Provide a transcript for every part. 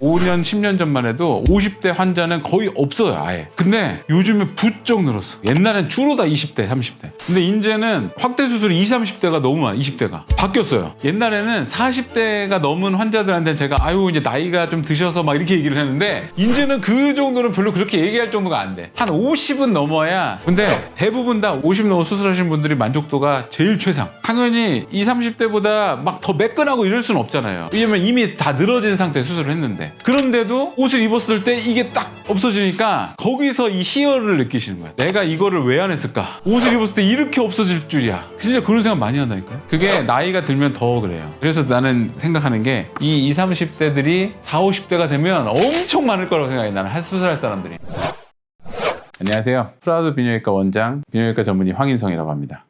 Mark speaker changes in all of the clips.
Speaker 1: 5년, 10년 전만 해도 50대 환자는 거의 없어요, 아예. 근데 요즘에 부쩍 늘었어. 옛날엔 주로 다 20대, 30대. 근데 이제는 확대 수술이 20, 30대가 너무 많아, 20대가. 바뀌었어요. 옛날에는 40대가 넘은 환자들한테 제가 아유, 이제 나이가 좀 드셔서 막 이렇게 얘기를 했는데 이제는 그 정도는 별로 그렇게 얘기할 정도가 안 돼. 한 50은 넘어야. 근데 대부분 다 50 넘어 수술하신 분들이 만족도가 제일 최상. 당연히 20, 30대보다 막 더 매끈하고 이럴 수는 없잖아요. 왜냐면 이미 다 늘어진 상태에 수술을 했는데. 그런데도 옷을 입었을 때 이게 딱 없어지니까 거기서 이 희열을 느끼시는 거야. 내가 이거를 왜 안 했을까? 옷을 입었을 때 이렇게 없어질 줄이야. 진짜 그런 생각 많이 한다니까요. 그게 나이가 들면 더 그래요. 그래서 나는 생각하는 게 이 20, 30대들이 40, 50대가 되면 엄청 많을 거라고 생각해. 나는 수술할 사람들이. 안녕하세요. 프라우드 비뇨기과 원장, 비뇨기과 전문의 황인성이라고 합니다.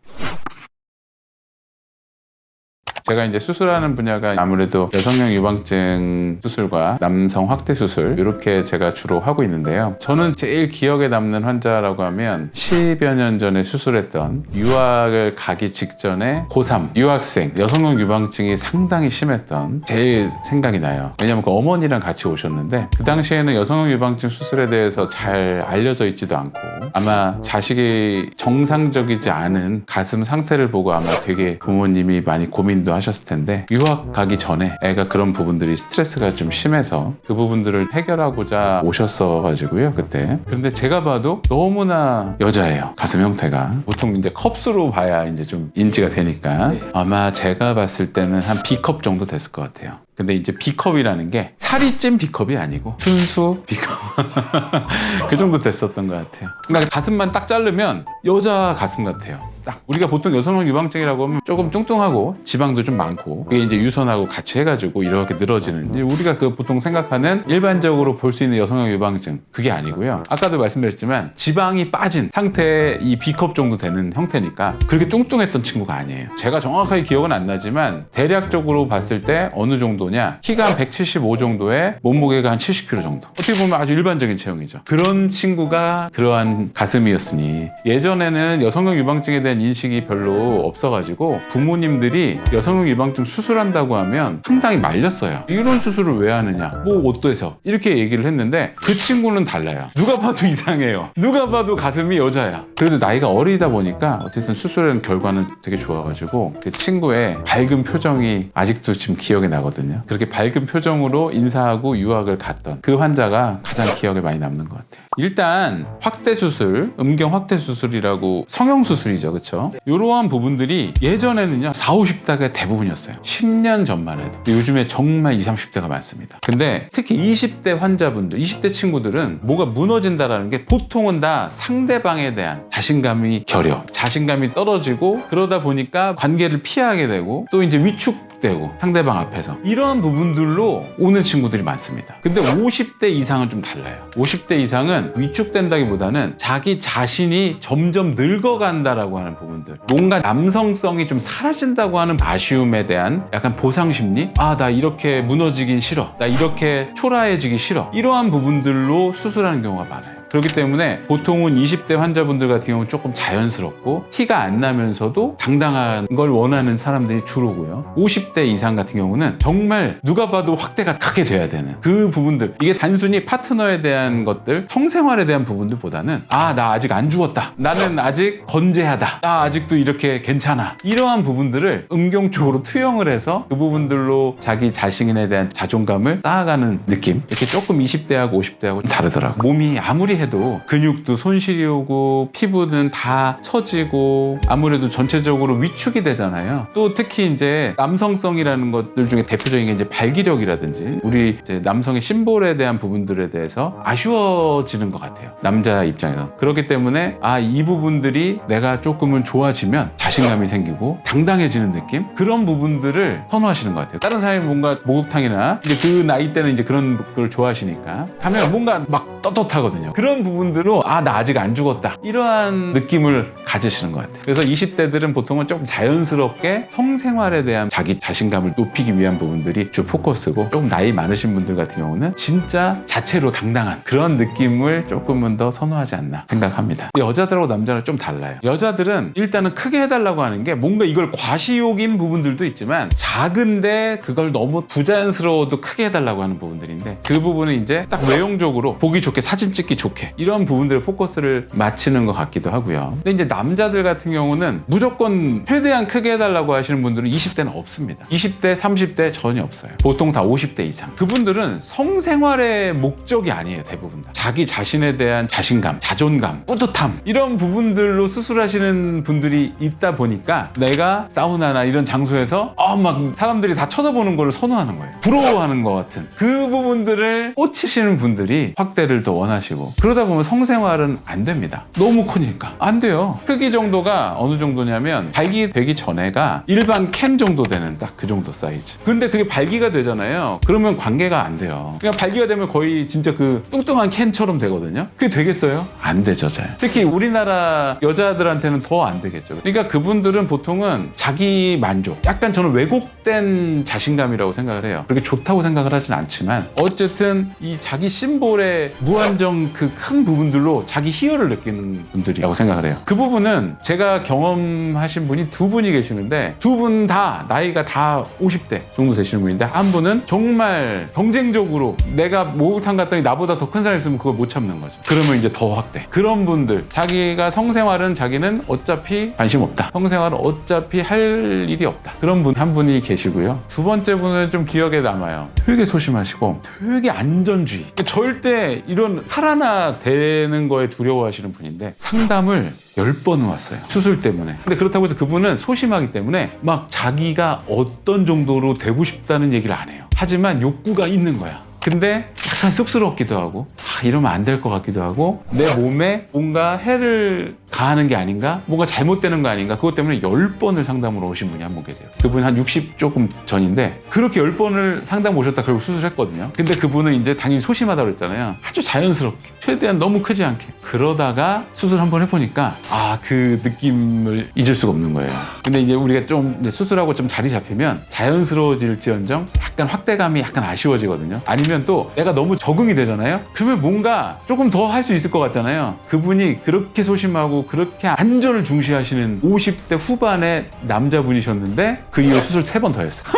Speaker 1: 제가 이제 수술하는 분야가 아무래도 여성용 유방증 수술과 남성 확대 수술 이렇게 제가 주로 하고 있는데요. 저는 제일 기억에 남는 환자라고 하면 10여 년 전에 수술했던 유학을 가기 직전에 고3 유학생 여성용 유방증이 상당히 심했던 제일 생각이 나요. 왜냐면 그 어머니랑 같이 오셨는데 그 당시에는 여성용 유방증 수술에 대해서 잘 알려져 있지도 않고 아마 자식이 정상적이지 않은 가슴 상태를 보고 아마 되게 부모님이 많이 고민도 하셨을 텐데 유학 가기 전에 애가 그런 부분들이 스트레스가 좀 심해서 그 부분들을 해결하고자 오셨어 가지고요 그때. 그런데 제가 봐도 너무나 여자예요. 가슴 형태가 보통 이제 컵수로 봐야 이제 좀 인지가 되니까 아마 제가 봤을 때는 한 B컵 정도 됐을 것 같아요. 근데 이제 B컵이라는 게 살이 찐 B컵이 아니고 순수 B컵 그 정도 됐었던 것 같아요. 그러니까 가슴만 딱 자르면 여자 가슴 같아요. 딱 우리가 보통 여성용 유방증이라고 하면 조금 뚱뚱하고 지방도 좀 많고 그게 이제 유선하고 같이 해가지고 이렇게 늘어지는 우리가 그 보통 생각하는 일반적으로 볼 수 있는 여성용 유방증 그게 아니고요. 아까도 말씀드렸지만 지방이 빠진 상태의 이 B컵 정도 되는 형태니까 그렇게 뚱뚱했던 친구가 아니에요. 제가 정확하게 기억은 안 나지만 대략적으로 봤을 때 어느 정도 키가 한 175 정도에 몸무게가 한 70kg 정도. 어떻게 보면 아주 일반적인 체형이죠. 그런 친구가 그러한 가슴이었으니 예전에는 여성용 유방증에 대한 인식이 별로 없어가지고 부모님들이 여성용 유방증 수술한다고 하면 상당히 말렸어요. 이런 수술을 왜 하느냐? 뭐 어때서? 이렇게 얘기를 했는데 그 친구는 달라요. 누가 봐도 이상해요. 누가 봐도 가슴이 여자야. 그래도 나이가 어리다 보니까 어쨌든 수술한 결과는 되게 좋아가지고 그 친구의 밝은 표정이 아직도 지금 기억에 나거든요. 그렇게 밝은 표정으로 인사하고 유학을 갔던 그 환자가 가장 기억에 많이 남는 것 같아요. 일단 확대 수술, 음경 확대 수술이라고 성형 수술이죠, 그렇죠? 이러한 부분들이 예전에는요 40, 50대가 대부분이었어요. 10년 전만 해도. 요즘에 정말 20, 30대가 많습니다. 근데 특히 20대 환자분들, 20대 친구들은 뭐가 무너진다라는 게 보통은 다 상대방에 대한 자신감이 결여, 자신감이 떨어지고 그러다 보니까 관계를 피하게 되고 또 이제 위축되고 상대방 앞에서 이러한 부분들로 오는 친구들이 많습니다. 근데 50대 이상은 좀 달라요. 50대 이상은 위축된다기보다는 자기 자신이 점점 늙어간다라고 하는 부분들, 뭔가 남성성이 좀 사라진다고 하는 아쉬움에 대한 약간 보상심리? 아, 나 이렇게 무너지긴 싫어, 나 이렇게 초라해지기 싫어, 이러한 부분들로 수술하는 경우가 많아요. 그렇기 때문에 보통은 20대 환자분들 같은 경우는 조금 자연스럽고 티가 안 나면서도 당당한 걸 원하는 사람들이 주로고요. 50대 이상 같은 경우는 정말 누가 봐도 확대가 크게 돼야 되는 그 부분들, 이게 단순히 파트너에 대한 것들, 성생활에 대한 부분들보다는 아, 나 아직 안 죽었다, 나는 아직 건재하다, 나 아직도 이렇게 괜찮아, 이러한 부분들을 음경 쪽으로 투영을 해서 그 부분들로 자기 자신에 대한 자존감을 쌓아가는 느낌. 이렇게 조금 20대하고 50대하고 다르더라고요. 몸이 아무리 해도 근육도 손실이 오고 피부는 다 처지고 아무래도 전체적으로 위축이 되잖아요. 또 특히 이제 남성성이라는 것들 중에 대표적인 게 이제 발기력이라든지 우리 이제 남성의 심볼에 대한 부분들에 대해서 아쉬워지는 것 같아요. 남자 입장에서. 그렇기 때문에 아, 이 부분들이 내가 조금은 좋아지면 자신감이 생기고 당당해지는 느낌? 그런 부분들을 선호하시는 것 같아요. 다른 사람이 뭔가 목욕탕이나 이제 그 나이 때는 이제 그런 걸 좋아하시니까 가면 뭔가 막 떳떳하거든요. 그런 그런 부분들로 나 아직 안 죽었다 이러한 느낌을 가지시는 것 같아요. 그래서 20대들은 보통은 조금 자연스럽게 성생활에 대한 자기 자신감을 높이기 위한 부분들이 주 포커스고, 조금 나이 많으신 분들 같은 경우는 진짜 자체로 당당한 그런 느낌을 조금은 더 선호하지 않나 생각합니다. 여자들하고 남자는 좀 달라요. 여자들은 일단은 크게 해달라고 하는 게 뭔가 이걸 과시욕인 부분들도 있지만, 작은데 그걸 너무 부자연스러워도 크게 해달라고 하는 부분들인데, 그 부분은 이제 딱 외형적으로 보기 좋게, 사진 찍기 좋게 이런 부분들에 포커스를 맞추는 것 같기도 하고요. 근데 이제 남자들 같은 경우는 무조건 최대한 크게 해달라고 하시는 분들은 20대는 없습니다. 20대, 30대 전혀 없어요. 보통 다 50대 이상. 그분들은 성생활의 목적이 아니에요. 대부분 다 자기 자신에 대한 자신감, 자존감, 뿌듯함 이런 부분들로 수술하시는 분들이 있다 보니까, 내가 사우나나 이런 장소에서 막 사람들이 다 쳐다보는 걸 선호하는 거예요. 부러워하는 것 같은 그 부분들을 꽂히시는 분들이 확대를 더 원하시고, 그러다 보면 성생활은 안 됩니다. 너무 크니까 안 돼요. 크기 정도가 어느 정도냐면, 발기되기 전에가 일반 캔 정도 되는 딱 그 정도 사이즈. 근데 그게 발기가 되잖아요. 그러면 관계가 안 돼요. 그냥 발기가 되면 거의 진짜 그 뚱뚱한 캔처럼 되거든요. 그게 되겠어요? 안 되죠, 잘. 특히 우리나라 여자들한테는 더 안 되겠죠. 그러니까 그분들은 보통은 자기 만족, 약간 저는 왜곡된 자신감이라고 생각을 해요. 그렇게 좋다고 생각을 하진 않지만, 어쨌든 이 자기 심볼의 무한정 그 큰 부분들로 자기 희열을 느끼는 분들이라고 생각을 해요. 그 부분은 제가 경험하신 분이 두 분이 계시는데, 두 분 다 나이가 다 50대 정도 되시는 분인데, 한 분은 정말 경쟁적으로 내가 목욕탕 갔더니 나보다 더 큰 사람이 있으면 그걸 못 참는 거죠. 그러면 이제 더 확대. 그런 분들, 자기가 성생활은 자기는 어차피 관심 없다, 성생활은 어차피 할 일이 없다, 그런 분 한 분이 계시고요. 두 번째 분은 좀 기억에 남아요. 되게 소심하시고 되게 안전주의, 절대 이런 하나 되는 거에 두려워하시는 분인데, 상담을 10번은 왔어요. 수술 때문에. 근데 그렇다고 해서 그분은 소심하기 때문에 막 자기가 어떤 정도로 되고 싶다는 얘기를 안 해요. 하지만 욕구가 있는 거야. 근데 약간 쑥스럽기도 하고, 이러면 안 될 것 같기도 하고, 내 몸에 뭔가 해를 가하는 게 아닌가, 뭔가 잘못되는 거 아닌가, 그것 때문에 10번을 상담으로 오신 분이 한 분 계세요. 그분 한 60 조금 전인데, 그렇게 10번을 상담 오셨다 결국 수술했거든요. 근데 그분은 이제 당연히 소심하다고 그랬잖아요. 아주 자연스럽게, 최대한 너무 크지 않게. 그러다가 수술 한번 해보니까 그 느낌을 잊을 수가 없는 거예요. 근데 이제 우리가 좀 이제 수술하고 좀 자리 잡히면 자연스러워질지언정 약간 확대감이 약간 아쉬워지거든요. 아니면 또 내가 너무 적응이 되잖아요. 그러면 뭔가 조금 더 할 수 있을 것 같잖아요. 그분이 그렇게 소심하고 그렇게 안전을 중시하시는 50대 후반의 남자분이셨는데, 그 이후에 수술 3번 더 했어요.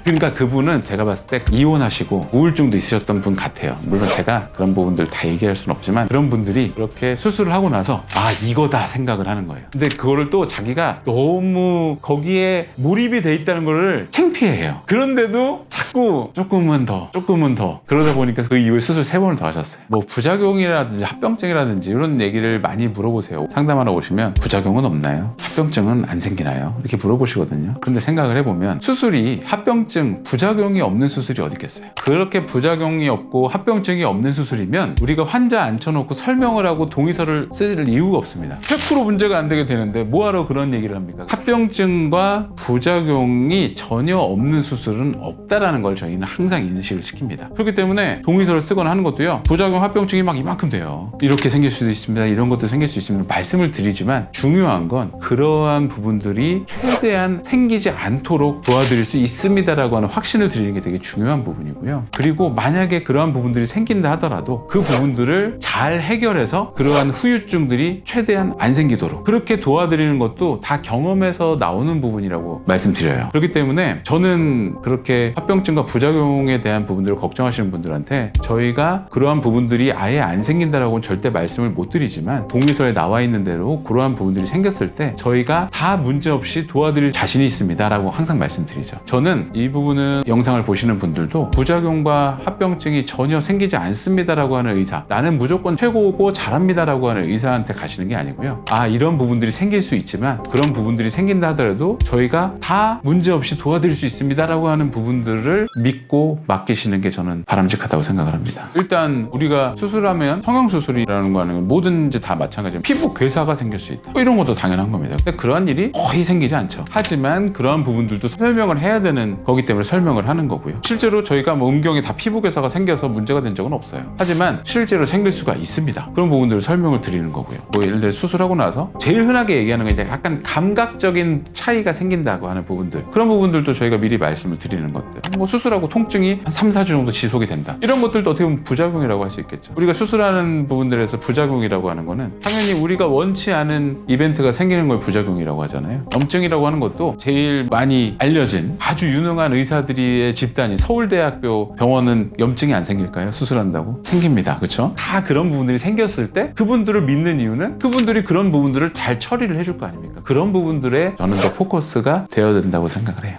Speaker 1: 그러니까 그분은 제가 봤을 때 이혼하시고 우울증도 있으셨던 분 같아요. 물론 제가 그런 부분들 다 얘기할 수는 없지만, 그런 분들이 그렇게 수술을 하고 나서 이거다 생각을 하는 거예요. 근데 그거를 또 자기가 너무 거기에 몰입이 돼 있다는 거를 창피해해요. 그런데도 자꾸 조금은 더 그러다 보니까 그 이후에 수술 3번을 더 하셨어요. 뭐 부작용이라든지 합병증이라든지 이런 얘기를 많이 물어보세요. 상담하러 오시면 부작용은 없나요? 합병증은 안 생기나요? 이렇게 물어보시거든요. 그런데 생각을 해보면, 수술이 합병증, 부작용이 없는 수술이 어디 있겠어요? 그렇게 부작용이 없고 합병증이 없는 수술이면 우리가 환자 앉혀놓고 설명을 하고 동의서를 쓸 이유가 없습니다. 100% 문제가 안 되게 되는데 뭐하러 그런 얘기를 합니까? 합병증과 부작용이 전혀 없는 수술은 없다라는 걸 저희는 항상 인식을 시킵니다. 그렇기 때문에 동의서를 쓰거나 하는 것도요, 부작용, 합병증이 막 이만큼 돼요. 이렇게 생길 수도 있습니다, 이런 것도 생길 수 있습니다 말씀을 드리지만, 중요한 건 그러한 부분들이 최대한 생기지 않도록 도와드릴 수 있습니다라고 하는 확신을 드리는 게 되게 중요한 부분이고요. 그리고 만약에 그러한 부분들이 생긴다 하더라도 그 부분들을 잘 해결해서 그러한 후유증들이 최대한 안 생기도록 그렇게 도와드리는 것도 다 경험에서 나오는 부분이라고 말씀드려요. 그렇기 때문에 저는 그렇게 합병증과 부작용에 대한 부분들을 걱정하시는 분들한테 저희가 그러한 부분들이 아예 안 생긴다라고는 절대 말씀을 못 드리지만, 동의서에 나와 있는 대로 그러한 부분들이 생겼을 때 저희가 다 문제없이 도와드릴 자신이 있습니다라고 항상 말씀드리죠. 저는 이 부분은 영상을 보시는 분들도 부작용과 합병증이 전혀 생기지 않습니다라고 하는 의사, 나는 무조건 최고고 잘합니다라고 하는 의사한테 가시는 게 아니고요. 이런 부분들이 생길 수 있지만 그런 부분들이 생긴다 하더라도 저희가 다 문제없이 도와드릴 수 있습니다라고 하는 부분들을 믿고 맡기시는 게 저는 바람직하다고 생각을 합니다. 일단 우리가 수술하면 성형수술이라는 거는 뭐든지 다 마찬가지예요. 피부 괴사가 생길 수 있다, 이런 것도 당연한 겁니다. 근데 그러한 일이 거의 생기지 않죠. 하지만 그러한 부분들도 설명을 해야 되는 거기 거기 때문에 설명을 하는 거고요. 실제로 저희가 뭐 음경에 다 피부괴사가 생겨서 문제가 된 적은 없어요. 하지만 실제로 생길 수가 있습니다. 그런 부분들을 설명을 드리는 거고요. 뭐 예를 들어 수술하고 나서 제일 흔하게 얘기하는 건 이제 약간 감각적인 차이가 생긴다고 하는 부분들, 그런 부분들도 저희가 미리 말씀을 드리는 것들. 뭐 수술하고 통증이 한 3, 4주 정도 지속이 된다, 이런 것들도 어떻게 보면 부작용이라고 할 수 있겠죠. 우리가 수술하는 부분들에서 부작용이라고 하는 거는 당연히 우리가 원치 않은 이벤트가 생기는 걸 부작용이라고 하잖아요. 염증이라고 하는 것도 제일 많이 알려진 아주 유능한 의사들의 집단이 서울대학교 병원은 염증이 안 생길까요? 수술한다고? 생깁니다. 그렇죠? 다 그런 부분들이 생겼을 때 그분들을 믿는 이유는 그분들이 그런 부분들을 잘 처리를 해줄 거 아닙니까? 그런 부분들에 저는 더 포커스가 되어야 된다고 생각을 해요.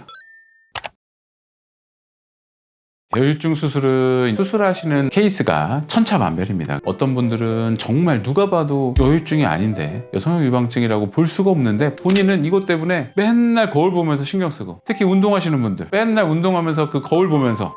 Speaker 1: 여유증 수술은 수술하시는 케이스가 천차만별입니다. 어떤 분들은 정말 누가 봐도 여유증이 아닌데 여성형 유방증이라고 볼 수가 없는데 본인은 이것 때문에 맨날 거울 보면서 신경 쓰고, 특히 운동하시는 분들 맨날 운동하면서 그 거울 보면서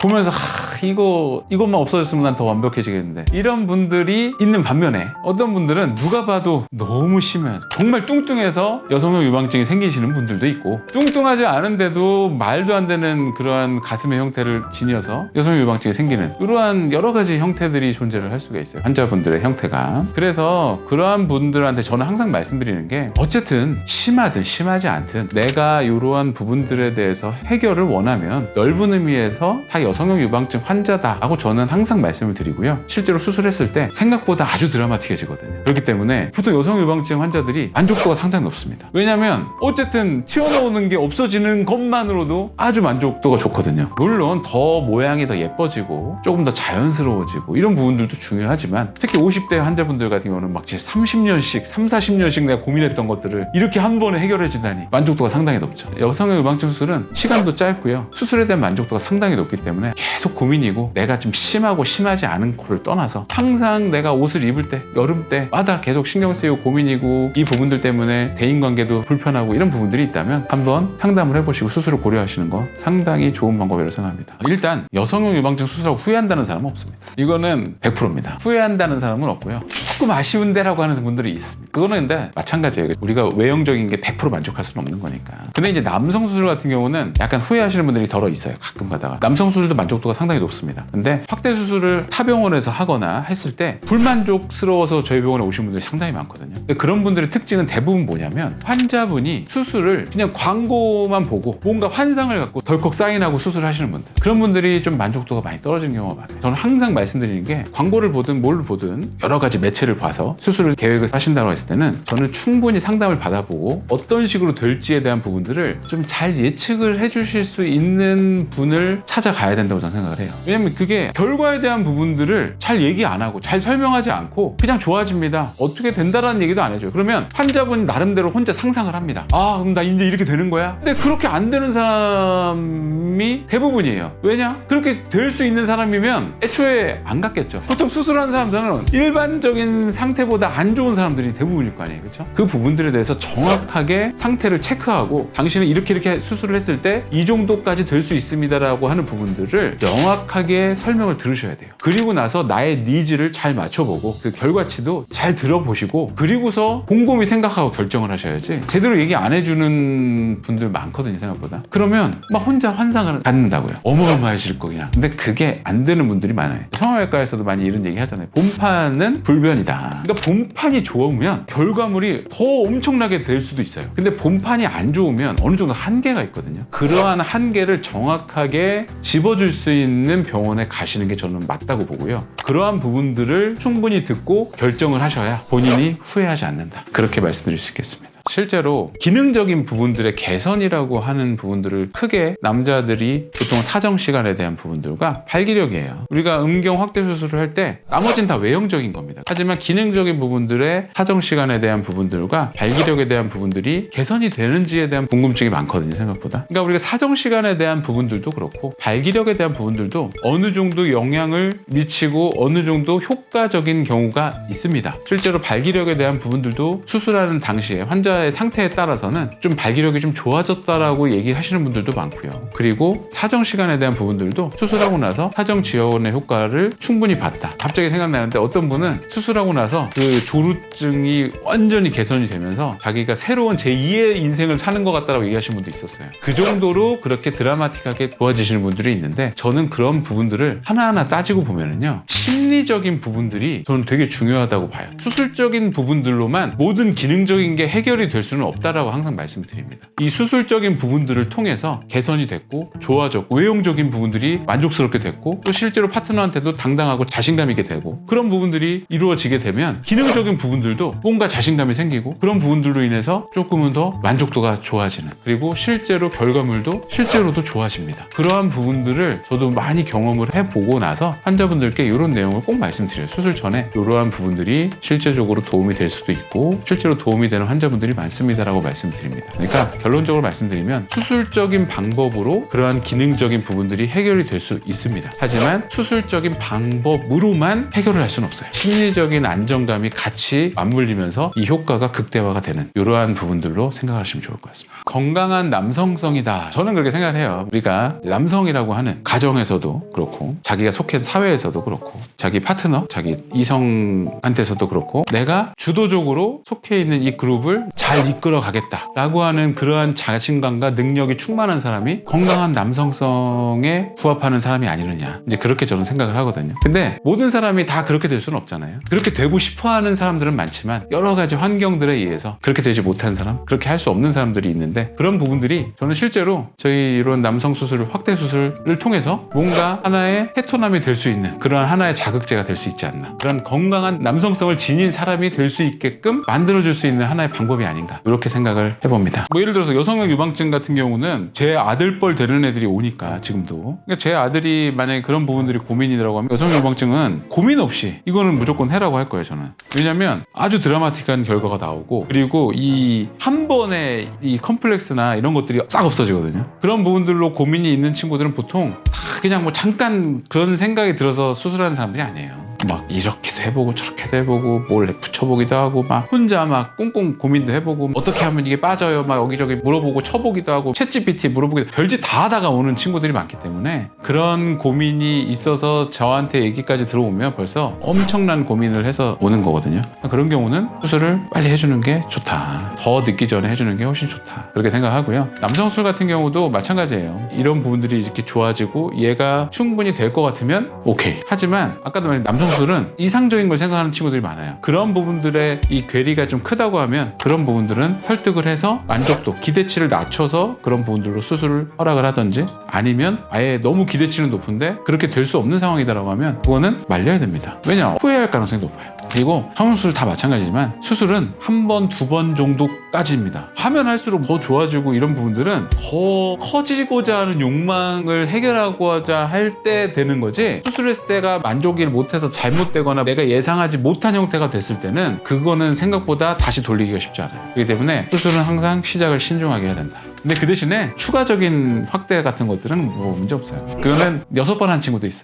Speaker 1: 이것만 없어졌으면 난 더 완벽해지겠는데, 이런 분들이 있는 반면에 어떤 분들은 누가 봐도 너무 심한, 정말 뚱뚱해서 여성형 유방증이 생기시는 분들도 있고, 뚱뚱하지 않은데도 말도 안 되는 그러한 가슴의 형태를 지녀서 여성형 유방증이 생기는 이러한 여러 가지 형태들이 존재를 할 수가 있어요. 환자분들의 형태가. 그래서 그러한 분들한테 저는 항상 말씀드리는 게, 어쨌든 심하든 심하지 않든 내가 이러한 부분들에 대해서 해결을 원하면 넓은 의미에서 다 여성형 유방증 환자다 하고 저는 항상 말씀을 드리고요. 실제로 수술했을 때 생각보다 아주 드라마틱해지거든요. 그렇기 때문에 보통 여성형 유방증 환자들이 만족도가 상당히 높습니다. 왜냐하면 어쨌든 튀어나오는 게 없어지는 것만으로도 아주 만족도가 좋거든요. 물론 더 모양이 더 예뻐지고 조금 더 자연스러워지고 이런 부분들도 중요하지만, 특히 50대 환자분들 같은 경우는 막 30년씩 3, 40년씩 내가 고민했던 것들을 이렇게 한 번에 해결해진다니 만족도가 상당히 높죠. 여성형 유방증 수술은 시간도 짧고요, 수술에 대한 만족도가 상당히 높기 때문에 계속 고민이고, 내가 좀 심하고 심하지 않은 거를 떠나서 항상 내가 옷을 입을 때 여름 때마다 계속 신경 쓰이고 고민이고, 이 부분들 때문에 대인관계도 불편하고 이런 부분들이 있다면 한번 상담을 해보시고 수술을 고려하시는 거 상당히 좋은 방법이라고 생각합니다. 일단 여성형 유방증 수술하고 후회한다는 사람은 없습니다. 이거는 100%입니다. 후회한다는 사람은 없고요. 조금 아쉬운데라고 하는 분들이 있습니다. 그거는 근데 마찬가지예요. 우리가 외형적인 게 100% 만족할 수는 없는 거니까. 근데 이제 남성 수술 같은 경우는 약간 후회하시는 분들이 덜어 있어요. 가끔 가다가. 남성 수술도 만족도가 상당히 높습니다. 근데 확대 수술을 타 병원에서 하거나 했을 때 불만족스러워서 저희 병원에 오신 분들이 상당히 많거든요. 근데 그런 분들의 특징은 대부분 뭐냐면, 환자분이 수술을 그냥 광고만 보고 뭔가 환상을 갖고 덜컥 사인하고 수술하시는 분들, 그런 분들이 좀 만족도가 많이 떨어지는 경우가 많아요. 저는 항상 말씀드리는 게, 광고를 보든 뭘 보든 여러 가지 매체를 봐서 수술을 계획을 하신다고 했을 때는 저는 충분히 상담을 받아보고 어떤 식으로 될지에 대한 부분들을 좀 잘 예측을 해주실 수 있는 분을 찾아가야 된다고 저는 생각을 해요. 왜냐면 그게 결과에 대한 부분들을 잘 얘기 안 하고 잘 설명하지 않고 그냥 좋아집니다, 어떻게 된다라는 얘기도 안 해줘요. 그러면 환자분 나름대로 혼자 상상을 합니다. 그럼 나 이제 이렇게 되는 거야? 근데 그렇게 안 되는 사람이 대부분이에요. 왜냐? 그렇게 될 수 있는 사람이면 애초에 안 갔겠죠. 보통 수술하는 사람들은 일반적인 상태보다 안 좋은 사람들이 대부분일 거 아니에요. 그렇죠? 그 부분들에 대해서 정확하게 상태를 체크하고, 당신은 이렇게 수술을 했을 때 이 정도까지 될 수 있습니다라고 하는 부분들을 명확하게 설명을 들으셔야 돼요. 그리고 나서 나의 니즈를 잘 맞춰보고 그 결과치도 잘 들어보시고, 그리고서 곰곰이 생각하고 결정을 하셔야지, 제대로 얘기 안 해주는 분들 많거든요, 생각보다. 그러면 막 혼자 환상을 갖는다고요. 어마어마해질 거 그냥. 근데 그게 안 되는 분들이 많아요. 성형외과에서도 많이 이런 얘기 하잖아요. 본판은 불변이다. 그러니까 본판이 좋으면 결과물이 더 엄청나게 될 수도 있어요. 근데 본판이 안 좋으면 어느 정도 한계가 있거든요. 그러한 한계를 정확하게 짚어줄 수 있는 병원에 가시는 게 저는 맞다고 보고요. 그러한 부분들을 충분히 듣고 결정을 하셔야 본인이 후회하지 않는다, 그렇게 말씀드릴 수 있겠습니다. 실제로 기능적인 부분들의 개선이라고 하는 부분들을 크게 남자들이 보통 사정 시간에 대한 부분들과 발기력이에요. 우리가 음경 확대 수술을 할 때 나머지는 다 외형적인 겁니다. 하지만 기능적인 부분들의 사정 시간에 대한 부분들과 발기력에 대한 부분들이 개선이 되는지에 대한 궁금증이 많거든요, 생각보다. 그러니까 우리가 사정 시간에 대한 부분들도 그렇고 발기력에 대한 부분들도 어느 정도 영향을 미치고 어느 정도 효과적인 경우가 있습니다. 실제로 발기력에 대한 부분들도 수술하는 당시에 환자 환자의 상태에 따라서는 좀 발기력이 좀 좋아졌다라고 얘기를 하시는 분들도 많고요. 그리고 사정 시간에 대한 부분들도 수술하고 나서 사정 지연의 효과를 충분히 봤다. 갑자기 생각나는데 어떤 분은 수술하고 나서 그 조루증이 완전히 개선이 되면서 자기가 새로운 제2의 인생을 사는 것 같다라고 얘기하시는 분도 있었어요. 그 정도로 그렇게 드라마틱하게 좋아지시는 분들이 있는데, 저는 그런 부분들을 하나하나 따지고 보면은요, 심리적인 부분들이 저는 되게 중요하다고 봐요. 수술적인 부분들로만 모든 기능적인 게 해결이 될 수는 없다라고 항상 말씀드립니다. 이 수술적인 부분들을 통해서 개선이 됐고 좋아졌고 외형적인 부분들이 만족스럽게 됐고 또 실제로 파트너한테도 당당하고 자신감 있게 되고, 그런 부분들이 이루어지게 되면 기능적인 부분들도 뭔가 자신감이 생기고, 그런 부분들로 인해서 조금은 더 만족도가 좋아지는, 그리고 실제로 결과물도 실제로도 좋아집니다. 그러한 부분들을 저도 많이 경험을 해보고 나서 환자분들께 이런 내용을 꼭 말씀드려요. 수술 전에 이러한 부분들이 실제적으로 도움이 될 수도 있고 실제로 도움이 되는 환자분들이 많습니다라고 말씀드립니다. 그러니까 결론적으로 말씀드리면 수술적인 방법으로 그러한 기능적인 부분들이 해결이 될 수 있습니다. 하지만 수술적인 방법으로만 해결을 할 수는 없어요. 심리적인 안정감이 같이 맞물리면서 이 효과가 극대화가 되는 이러한 부분들로 생각하시면 좋을 것 같습니다. 건강한 남성성이다. 저는 그렇게 생각을 해요. 우리가 남성이라고 하는 가정에서도 그렇고 자기가 속한 사회에서도 그렇고 자기 파트너, 자기 이성한테서도 그렇고 내가 주도적으로 속해 있는 이 그룹을 잘 이끌어 가겠다라고 하는 그러한 자신감과 능력이 충만한 사람이 건강한 남성성에 부합하는 사람이 아니느냐, 이제 그렇게 저는 생각을 하거든요. 근데 모든 사람이 다 그렇게 될 수는 없잖아요. 그렇게 되고 싶어하는 사람들은 많지만 여러 가지 환경들에 의해서 그렇게 되지 못한 사람, 그렇게 할 수 없는 사람들이 있는데, 그런 부분들이 저는 실제로 저희 이런 남성 수술, 확대 수술을 통해서 뭔가 하나의 테토남이 될 수 있는 그런 하나의 자극제가 될 수 있지 않나, 그런 건강한 남성성을 지닌 사람이 될 수 있게끔 만들어줄 수 있는 하나의 방법이 아닌가, 이렇게 생각을 해봅니다. 뭐 예를 들어서 여성형 유방증 같은 경우는 제 아들뻘 되는 애들이 오니까 지금도, 그러니까 제 아들이 만약에 그런 부분들이 고민이라고 하면 여성형 유방증은 고민 없이 이거는 무조건 해라고 할 거예요, 저는. 왜냐면 아주 드라마틱한 결과가 나오고, 그리고 이 한 번에 이 컴플렉스나 이런 것들이 싹 없어지거든요. 그런 부분들로 고민이 있는 친구들은 보통 다 그냥 뭐 잠깐 그런 생각이 들어서 수술하는 사람들이 아니에요. 막 이렇게도 해보고 저렇게도 해보고 몰래 붙여보기도 하고 막 혼자 막 꿍꿍 고민도 해보고 어떻게 하면 이게 빠져요 막 여기저기 물어보고 쳐보기도 하고 챗GPT 물어보기도, 별짓 다 하다가 오는 친구들이 많기 때문에, 그런 고민이 있어서 저한테 얘기까지 들어오면 벌써 엄청난 고민을 해서 오는 거거든요. 그런 경우는 수술을 빨리 해주는 게 좋다, 더 늦기 전에 해주는 게 훨씬 좋다, 그렇게 생각하고요. 남성 수술 같은 경우도 마찬가지예요. 이런 부분들이 이렇게 좋아지고 얘가 충분히 될 것 같으면 오케이. 하지만 아까도 말했듯이 남성 수술은 이상적인 걸 생각하는 친구들이 많아요. 그런 부분들의 이 괴리가 좀 크다고 하면 그런 부분들은 설득을 해서 만족도, 기대치를 낮춰서 그런 부분들로 수술을 허락을 하든지, 아니면 아예 너무 기대치는 높은데 그렇게 될 수 없는 상황이다라고 하면 그거는 말려야 됩니다. 왜냐? 후회할 가능성이 높아요. 그리고 성형수술 다 마찬가지지만 수술은 한 번, 두 번 정도까지입니다. 하면 할수록 더 좋아지고 이런 부분들은 더 커지고자 하는 욕망을 해결하고자 할 때 되는 거지, 수술했을 때가 만족을 못해서 잘못되거나 내가 예상하지 못한 형태가 됐을 때는 그거는 생각보다 다시 돌리기가 쉽지 않아요. 그렇기 때문에 수술은 항상 시작을 신중하게 해야 된다. 근데 그 대신에 추가적인 확대 같은 것들은 뭐 문제 없어요. 그거는 6번 한 친구도 있어요.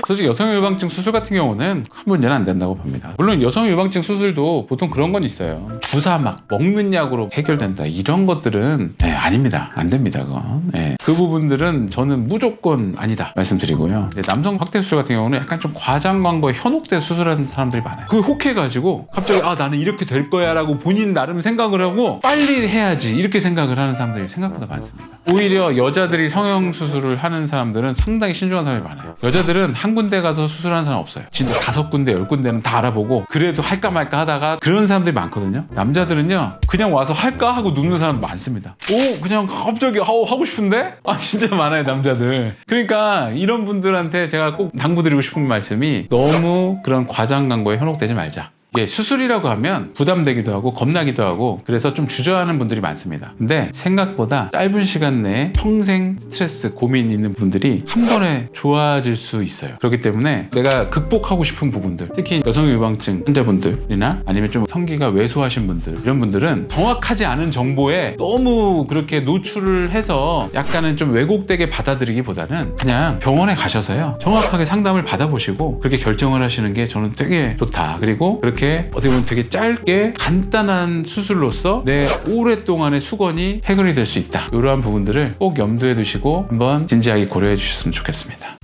Speaker 1: 솔직히 여성 유방증 수술 같은 경우는 큰 문제는 안 된다고 봅니다. 물론 여성 유방증 수술도 보통 그런 건 있어요. 주사 막 먹는 약으로 해결된다, 이런 것들은 아닙니다. 안 됩니다. 그건. 그 부분들은 저는 무조건 아니다 말씀드리고요. 남성 확대 수술 같은 경우는 약간 좀 과장 광고에 현혹돼 수술하는 사람들이 많아요. 그걸 혹해가지고 갑자기 나는 이렇게 될 거야 라고 본인 나름 생각을 하고 빨리 해야지 이렇게 생각을 하는 사람들이 생각보다 많습니다. 오히려 여자들이 성형 수술을 하는 사람들은 상당히 신중한 사람이 많아요. 여자들은 한 군데 가서 수술하는 사람 없어요. 진짜 5군데, 10군데는 다 알아보고 그래도 할까 말까 하다가 그런 사람들이 많거든요. 남자들은요, 그냥 와서 할까 하고 눕는 사람 많습니다. 그냥 갑자기 하고 싶은데? 진짜 많아요, 남자들. 그러니까 이런 분들한테 제가 꼭 당부드리고 싶은 말씀이, 너무 그런 과장 광고에 현혹되지 말자. 이게 수술이라고 하면 부담되기도 하고 겁나기도 하고 그래서 좀 주저하는 분들이 많습니다. 근데 생각보다 짧은 시간 내에 평생 스트레스, 고민 있는 분들이 한 번에 좋아질 수 있어요. 그렇기 때문에 내가 극복하고 싶은 부분들, 특히 여성 유방증 환자분들이나 아니면 좀 성기가 왜소하신 분들, 이런 분들은 정확하지 않은 정보에 너무 그렇게 노출을 해서 약간은 좀 왜곡되게 받아들이기보다는 그냥 병원에 가셔서요, 정확하게 상담을 받아보시고 그렇게 결정을 하시는 게 저는 되게 좋다. 그리고 그렇게 이렇게 어떻게 보면 되게 짧게 간단한 수술로서 내 오랫동안의 수건이 해결이 될 수 있다. 이러한 부분들을 꼭 염두에 두시고 한번 진지하게 고려해 주셨으면 좋겠습니다.